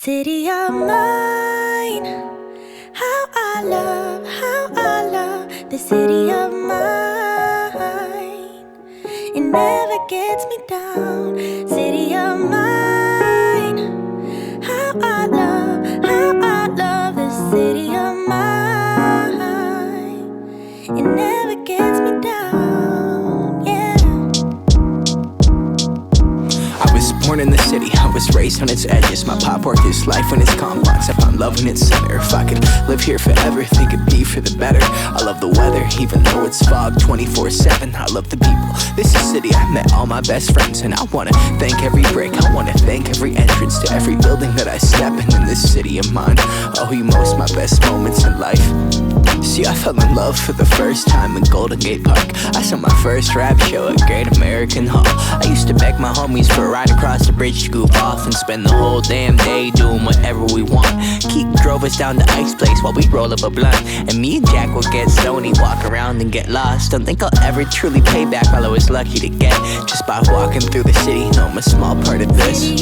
city of mine. How I love the city of mine. It never gets me down, city of mine. How I love the city of mine. It never gets me down, yeah. I was born in the city, I was raised on its edges. My pop worked his life when it's complex. I found love in its center. If I could live here forever, think it'd be for the better. I love the weather, even though it's fog 24/7. I love the people, this is city. I met all my best friends, and I wanna thank every brick. I wanna thank every entrance to every building that I step in this city of mine. I owe you most my best moments in life. See, I fell in love for the first time in Golden Gate Park. I saw my first rap show at Great American Hall. I used to beg my homies for a ride across the bridge to goof off and spend the whole damn day doing whatever we want. Keith drove us down to Ice Place while we roll up a blunt, and me and Jack would get stoney, walk around and get lost. Don't think I'll ever truly pay back all I was lucky to get just by walking through the city. No, I'm a small part of this.